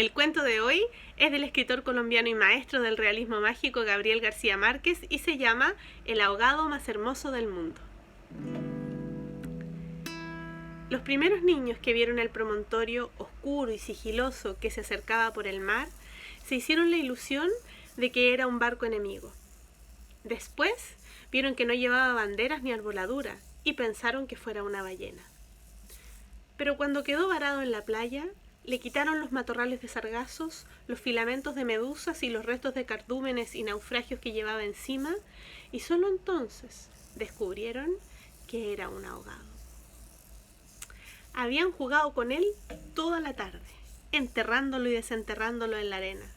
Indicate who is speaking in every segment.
Speaker 1: El cuento de hoy es del escritor colombiano y maestro del realismo mágico Gabriel García Márquez y se llama El ahogado más hermoso del mundo. Los primeros niños que vieron el promontorio oscuro y sigiloso que se acercaba por el mar se hicieron la ilusión de que era un barco enemigo. Después vieron que no llevaba banderas ni arboladura y pensaron que fuera una ballena. Pero cuando quedó varado en la playa, le quitaron los matorrales de sargazos, los filamentos de medusas y los restos de cardúmenes y naufragios que llevaba encima, y solo entonces descubrieron que era un ahogado. Habían jugado con él toda la tarde, enterrándolo y desenterrándolo en la arena,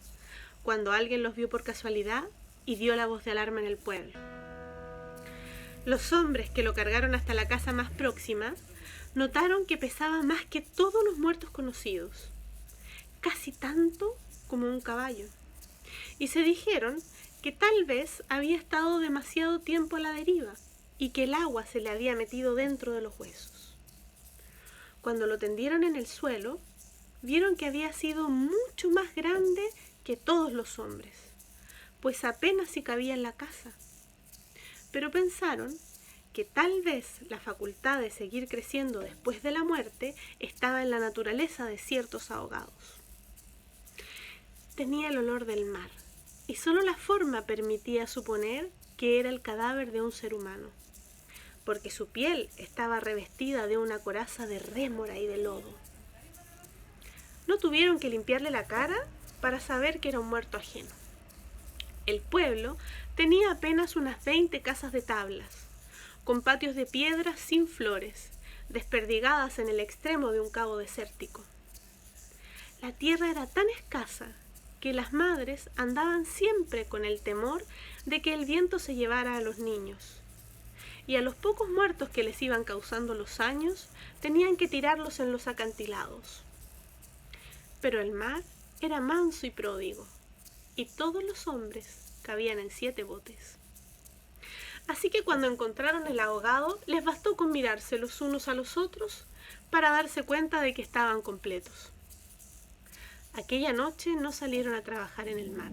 Speaker 1: cuando alguien los vio por casualidad y dio la voz de alarma en el pueblo. Los hombres que lo cargaron hasta la casa más próxima notaron que pesaba más que todos los muertos conocidos, casi tanto como un caballo, y se dijeron que tal vez había estado demasiado tiempo a la deriva y que el agua se le había metido dentro de los huesos. Cuando lo tendieron en el suelo, vieron que había sido mucho más grande que todos los hombres, pues apenas si cabía en la casa. Pero pensaron que tal vez la facultad de seguir creciendo después de la muerte estaba en la naturaleza de ciertos ahogados. Tenía el olor del mar, y solo la forma permitía suponer que era el cadáver de un ser humano, porque su piel estaba revestida de una coraza de rémora y de lodo. No tuvieron que limpiarle la cara para saber que era un muerto ajeno. El pueblo tenía apenas unas 20 casas de tablas, con patios de piedras sin flores, desperdigadas en el extremo de un cabo desértico. La tierra era tan escasa que las madres andaban siempre con el temor de que el viento se llevara a los niños, y a los pocos muertos que les iban causando los años tenían que tirarlos en los acantilados. Pero el mar era manso y pródigo, y todos los hombres cabían en 7 botes. Así que cuando encontraron el ahogado, les bastó con mirarse los unos a los otros para darse cuenta de que estaban completos. Aquella noche no salieron a trabajar en el mar.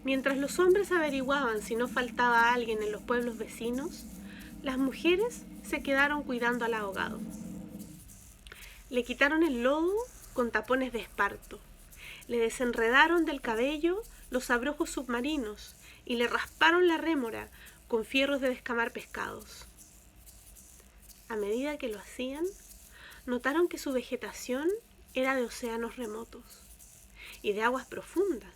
Speaker 1: Mientras los hombres averiguaban si no faltaba alguien en los pueblos vecinos, las mujeres se quedaron cuidando al ahogado. Le quitaron el lodo con tapones de esparto, le desenredaron del cabello los abrojos submarinos y le rasparon la rémora con fierros de descamar pescados. A medida que lo hacían, notaron que su vegetación era de océanos remotos y de aguas profundas,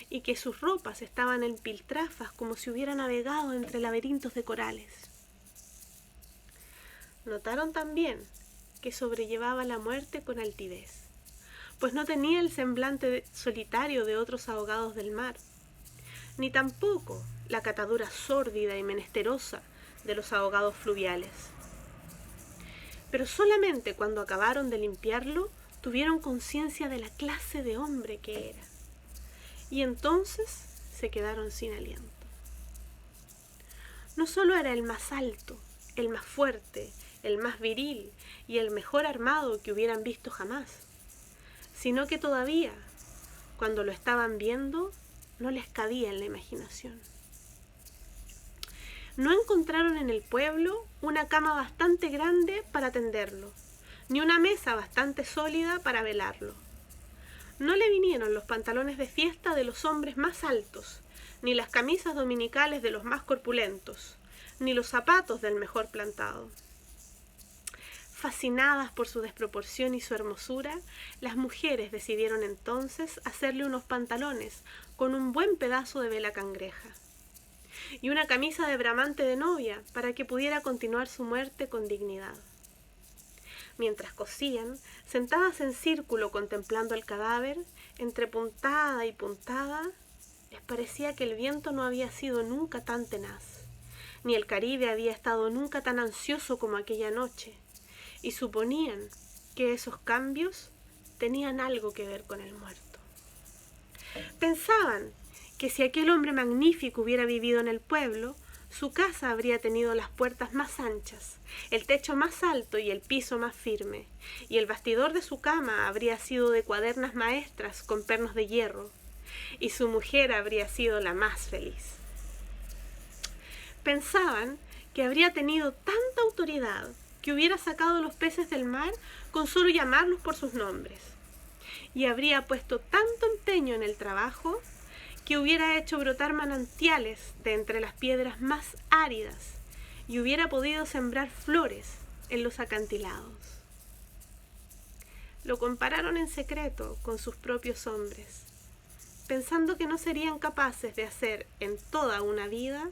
Speaker 1: y que sus ropas estaban en piltrafas como si hubiera navegado entre laberintos de corales. Notaron también que sobrellevaba la muerte con altivez, pues no tenía el semblante solitario de otros ahogados del mar, ni tampoco la catadura sórdida y menesterosa de los ahogados fluviales. Pero solamente cuando acabaron de limpiarlo, tuvieron conciencia de la clase de hombre que era, y entonces se quedaron sin aliento. No solo era el más alto, el más fuerte, el más viril y el mejor armado que hubieran visto jamás, sino que todavía, cuando lo estaban viendo, no les cabía en la imaginación. No encontraron en el pueblo una cama bastante grande para tenderlo, ni una mesa bastante sólida para velarlo. No le vinieron los pantalones de fiesta de los hombres más altos, ni las camisas dominicales de los más corpulentos, ni los zapatos del mejor plantado. Fascinadas por su desproporción y su hermosura, las mujeres decidieron entonces hacerle unos pantalones con un buen pedazo de vela cangreja y una camisa de bramante de novia para que pudiera continuar su muerte con dignidad. Mientras cosían, sentadas en círculo contemplando el cadáver, entre puntada y puntada, les parecía que el viento no había sido nunca tan tenaz, ni el Caribe había estado nunca tan ansioso como aquella noche, y suponían que esos cambios tenían algo que ver con el muerto. Pensaban que si aquel hombre magnífico hubiera vivido en el pueblo, Su casa habría tenido las puertas más anchas, el techo más alto y el piso más firme, y el bastidor de su cama habría sido de cuadernas maestras con pernos de hierro, y su mujer habría sido la más feliz. Pensaban que habría tenido tanta autoridad que hubiera sacado los peces del mar con solo llamarlos por sus nombres, y habría puesto tanto empeño en el trabajo que hubiera hecho brotar manantiales de entre las piedras más áridas y hubiera podido sembrar flores en los acantilados. Lo compararon en secreto con sus propios hombres, pensando que no serían capaces de hacer en toda una vida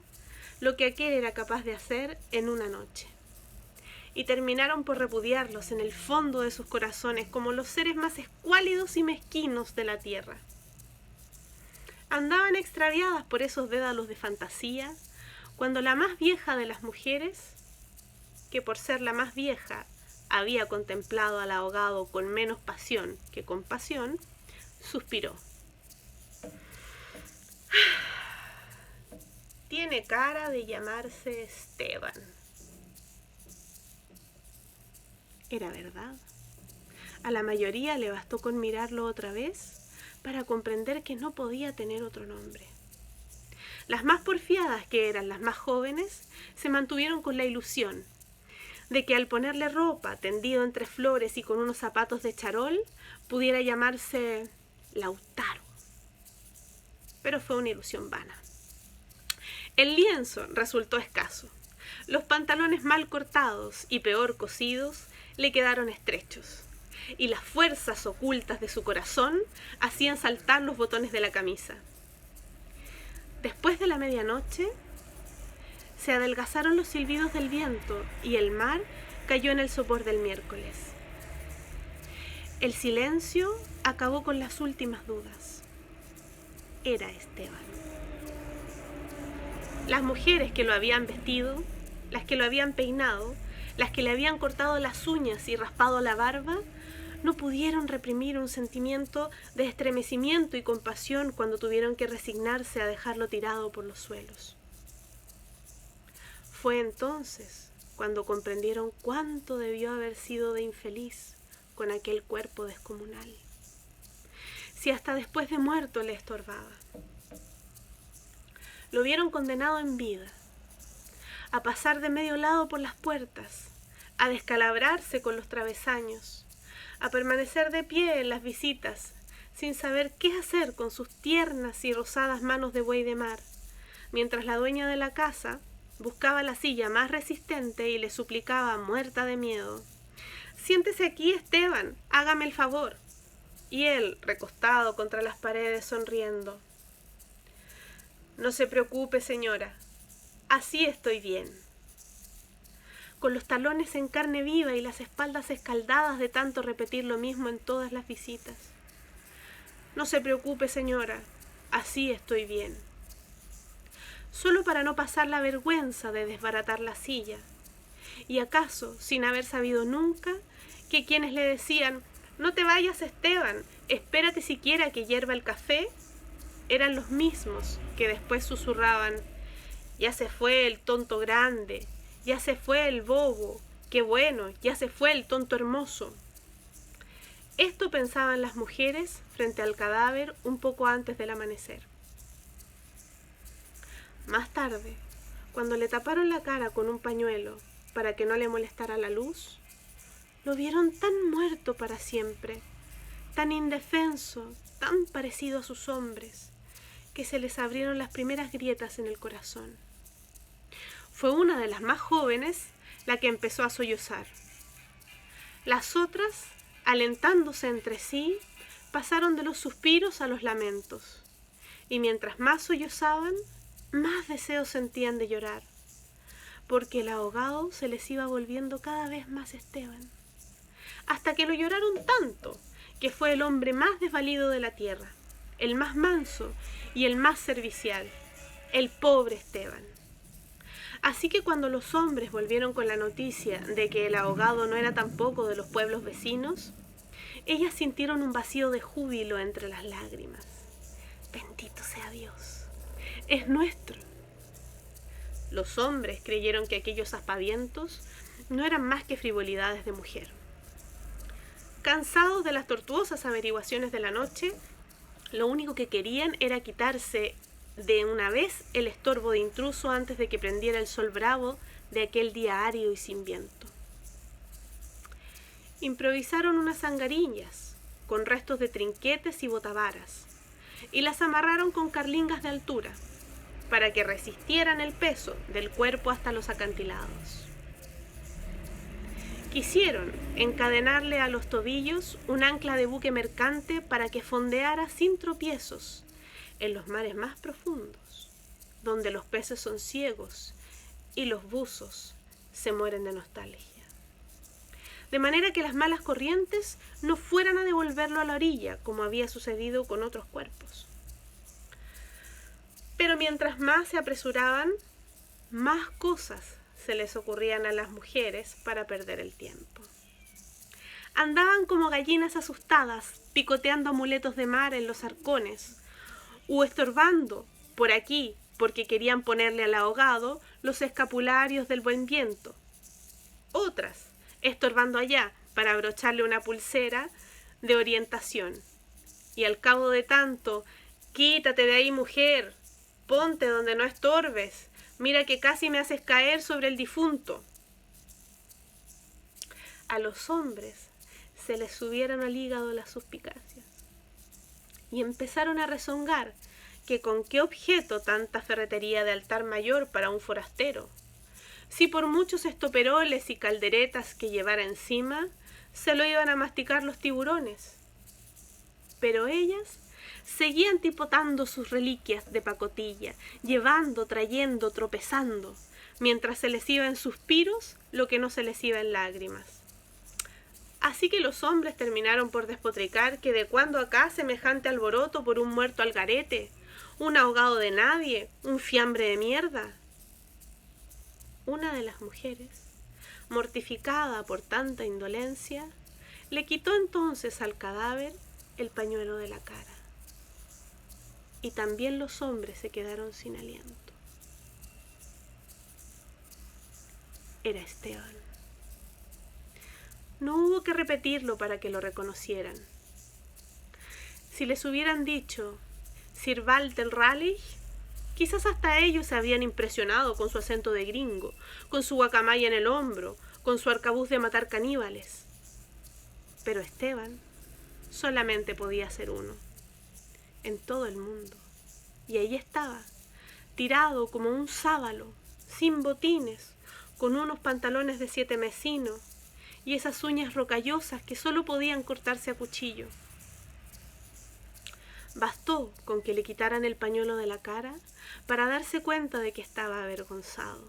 Speaker 1: lo que aquel era capaz de hacer en una noche. Y terminaron por repudiarlos en el fondo de sus corazones como los seres más escuálidos y mezquinos de la tierra. Andaban extraviadas por esos dédalos de fantasía, cuando la más vieja de las mujeres, que por ser la más vieja había contemplado al ahogado con menos pasión que compasión, suspiró. Tiene cara de llamarse Esteban. Era verdad. A la mayoría le bastó con mirarlo otra vez para comprender que no podía tener otro nombre. Las más porfiadas, que eran las más jóvenes, se mantuvieron con la ilusión de que al ponerle ropa, tendido entre flores y con unos zapatos de charol, pudiera llamarse Lautaro. Pero fue una ilusión vana. El lienzo resultó escaso. Los pantalones mal cortados y peor cosidos le quedaron estrechos, y las fuerzas ocultas de su corazón hacían saltar los botones de la camisa. Después de la medianoche, se adelgazaron los silbidos del viento y el mar cayó en el sopor del miércoles. El silencio acabó con las últimas dudas. Era Esteban. Las mujeres que lo habían vestido, las que lo habían peinado, las que le habían cortado las uñas y raspado la barba, no pudieron reprimir un sentimiento de estremecimiento y compasión cuando tuvieron que resignarse a dejarlo tirado por los suelos. Fue entonces cuando comprendieron cuánto debió haber sido de infeliz con aquel cuerpo descomunal, si hasta después de muerto le estorbaba. Lo vieron condenado en vida, a pasar de medio lado por las puertas, a descalabrarse con los travesaños, a permanecer de pie en las visitas, sin saber qué hacer con sus tiernas y rosadas manos de buey de mar, mientras la dueña de la casa buscaba la silla más resistente y le suplicaba, muerta de miedo: «Siéntese aquí, Esteban, hágame el favor». Y él, recostado contra las paredes, sonriendo: «No se preocupe, señora, así estoy bien», con los talones en carne viva y las espaldas escaldadas de tanto repetir lo mismo en todas las visitas. «No se preocupe, señora, así estoy bien», solo para no pasar la vergüenza de desbaratar la silla, y acaso sin haber sabido nunca que quienes le decían «No te vayas, Esteban, espérate siquiera que hierva el café», eran los mismos que después susurraban «Ya se fue el tonto grande, ya se fue el bobo, qué bueno, ya se fue el tonto hermoso». Esto pensaban las mujeres frente al cadáver un poco antes del amanecer. Más tarde, cuando le taparon la cara con un pañuelo para que no le molestara la luz, lo vieron tan muerto para siempre, tan indefenso, tan parecido a sus hombres, que se les abrieron las primeras grietas en el corazón. Fue una de las más jóvenes la que empezó a sollozar. Las otras, alentándose entre sí, pasaron de los suspiros a los lamentos, y mientras más sollozaban, más deseos sentían de llorar, porque el ahogado se les iba volviendo cada vez más Esteban, hasta que lo lloraron tanto que fue el hombre más desvalido de la tierra, el más manso y el más servicial, el pobre Esteban. Así que cuando los hombres volvieron con la noticia de que el ahogado no era tampoco de los pueblos vecinos, ellas sintieron un vacío de júbilo entre las lágrimas. «Bendito sea Dios, es nuestro». Los hombres creyeron que aquellos aspavientos no eran más que frivolidades de mujer. Cansados de las tortuosas averiguaciones de la noche, lo único que querían era quitarse de una vez el estorbo de intruso antes de que prendiera el sol bravo de aquel día árido y sin viento. Improvisaron unas angarillas con restos de trinquetes y botavaras y las amarraron con carlingas de altura para que resistieran el peso del cuerpo hasta los acantilados. Quisieron encadenarle a los tobillos un ancla de buque mercante para que fondeara sin tropiezos en los mares más profundos, donde los peces son ciegos y los buzos se mueren de nostalgia. De manera que las malas corrientes no fueran a devolverlo a la orilla, como había sucedido con otros cuerpos. Pero mientras más se apresuraban, más cosas se les ocurrían a las mujeres para perder el tiempo. Andaban como gallinas asustadas, picoteando amuletos de mar en los arcones, o estorbando por aquí porque querían ponerle al ahogado los escapularios del buen viento. Otras, estorbando allá para abrocharle una pulsera de orientación. Y al cabo de tanto, quítate de ahí, mujer, ponte donde no estorbes, mira que casi me haces caer sobre el difunto. A los hombres se les subieron al hígado las suspicacias y empezaron a rezongar que con qué objeto tanta ferretería de altar mayor para un forastero, si por muchos estoperoles y calderetas que llevara encima, se lo iban a masticar los tiburones. Pero ellas seguían tipotando sus reliquias de pacotilla, llevando, trayendo, tropezando, mientras se les iba en suspiros lo que no se les iba en lágrimas. Así que los hombres terminaron por despotricar que de cuando acá semejante alboroto por un muerto al garete, un ahogado de nadie, un fiambre de mierda. Una de las mujeres, mortificada por tanta indolencia, le quitó entonces al cadáver el pañuelo de la cara. Y también los hombres se quedaron sin aliento. Era Esteban. No hubo que repetirlo para que lo reconocieran. Si les hubieran dicho Sir Walter Raleigh, quizás hasta ellos se habían impresionado con su acento de gringo, con su guacamaya en el hombro, con su arcabuz de matar caníbales. Pero Esteban solamente podía ser uno, en todo el mundo. Y ahí estaba, tirado como un sábalo, sin botines, con unos pantalones de 7 mecinos y esas uñas rocallosas que solo podían cortarse a cuchillo. Bastó con que le quitaran el pañuelo de la cara para darse cuenta de que estaba avergonzado,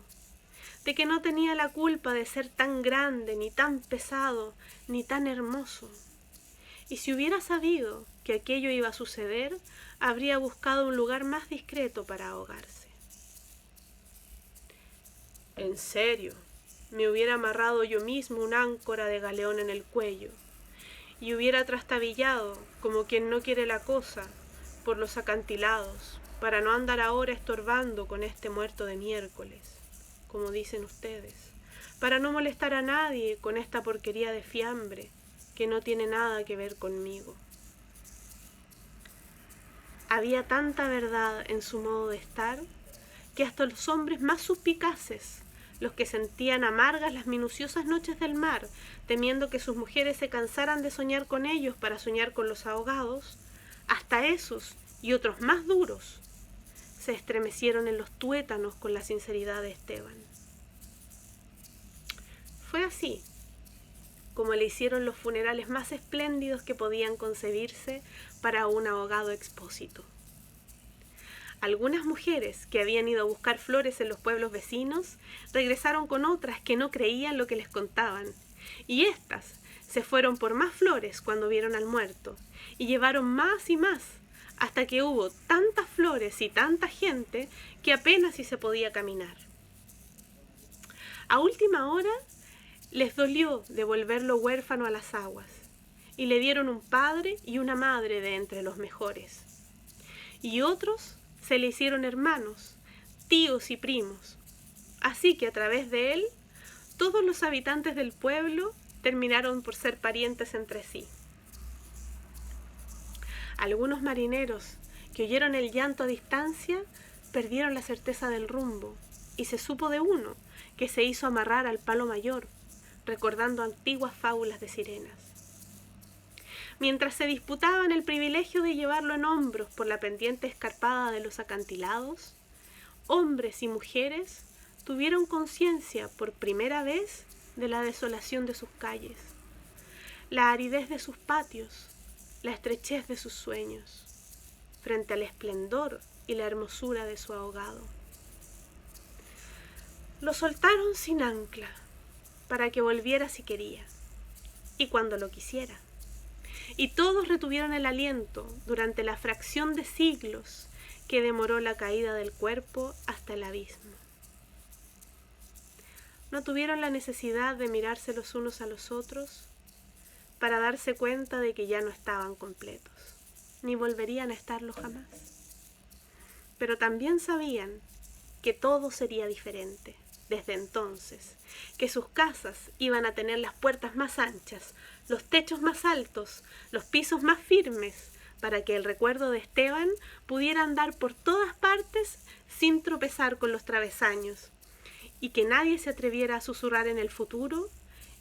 Speaker 1: de que no tenía la culpa de ser tan grande, ni tan pesado, ni tan hermoso. Y si hubiera sabido que aquello iba a suceder, habría buscado un lugar más discreto para ahogarse. En serio, me hubiera amarrado yo mismo una áncora de galeón en el cuello y hubiera trastabillado, como quien no quiere la cosa, por los acantilados, para no andar ahora estorbando con este muerto de miércoles, como dicen ustedes, para no molestar a nadie con esta porquería de fiambre que no tiene nada que ver conmigo. Había tanta verdad en su modo de estar que hasta los hombres más suspicaces, los que sentían amargas las minuciosas noches del mar, temiendo que sus mujeres se cansaran de soñar con ellos para soñar con los ahogados, hasta esos y otros más duros se estremecieron en los tuétanos con la sinceridad de Esteban. Fue así como le hicieron los funerales más espléndidos que podían concebirse para un ahogado expósito. Algunas mujeres que habían ido a buscar flores en los pueblos vecinos regresaron con otras que no creían lo que les contaban, y éstas se fueron por más flores cuando vieron al muerto, y llevaron más y más, hasta que hubo tantas flores y tanta gente que apenas si se podía caminar. A última hora les dolió devolverlo huérfano a las aguas, y le dieron un padre y una madre de entre los mejores, y otros se le hicieron hermanos, tíos y primos, Así que a través de él, todos los habitantes del pueblo terminaron por ser parientes entre sí. Algunos marineros que oyeron el llanto a distancia perdieron la certeza del rumbo, y se supo de uno que se hizo amarrar al palo mayor, recordando antiguas fábulas de sirenas. Mientras se disputaban el privilegio de llevarlo en hombros por la pendiente escarpada de los acantilados, hombres y mujeres tuvieron conciencia por primera vez de la desolación de sus calles, la aridez de sus patios, la estrechez de sus sueños, frente al esplendor y la hermosura de su ahogado. Lo soltaron sin ancla, para que volviera si quería, y cuando lo quisiera. Y todos retuvieron el aliento durante la fracción de siglos que demoró la caída del cuerpo hasta el abismo. No tuvieron la necesidad de mirarse los unos a los otros para darse cuenta de que ya no estaban completos, ni volverían a estarlo jamás. Pero también sabían que todo sería diferente desde entonces, que sus casas iban a tener las puertas más anchas, los techos más altos, los pisos más firmes, para que el recuerdo de Esteban pudiera andar por todas partes sin tropezar con los travesaños, y que nadie se atreviera a susurrar en el futuro: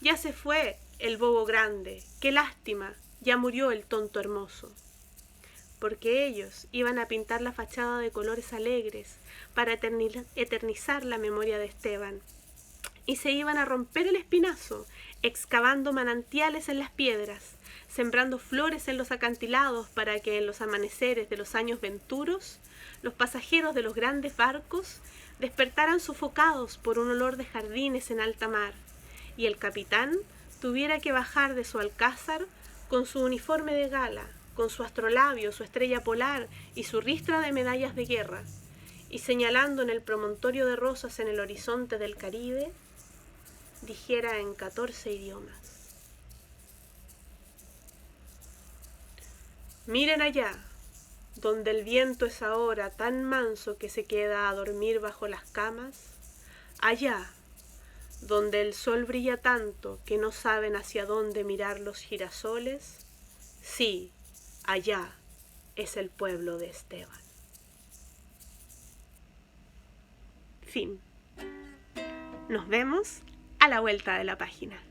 Speaker 1: ya se fue el bobo grande, qué lástima, ya murió el tonto hermoso. Porque ellos iban a pintar la fachada de colores alegres para eternizar la memoria de Esteban, y se iban a romper el espinazo, excavando manantiales en las piedras, sembrando flores en los acantilados para que en los amaneceres de los años venturos los pasajeros de los grandes barcos despertaran sofocados por un olor de jardines en alta mar, y el capitán tuviera que bajar de su alcázar con su uniforme de gala, con su astrolabio, su estrella polar y su ristra de medallas de guerra, y señalando en el promontorio de rosas en el horizonte del Caribe, dijera en 14 idiomas: miren allá, donde el viento es ahora tan manso que se queda a dormir bajo las camas, allá, donde el sol brilla tanto que no saben hacia dónde mirar los girasoles, sí, allá es el pueblo de Esteban. Fin. Nos vemos a la vuelta de la página.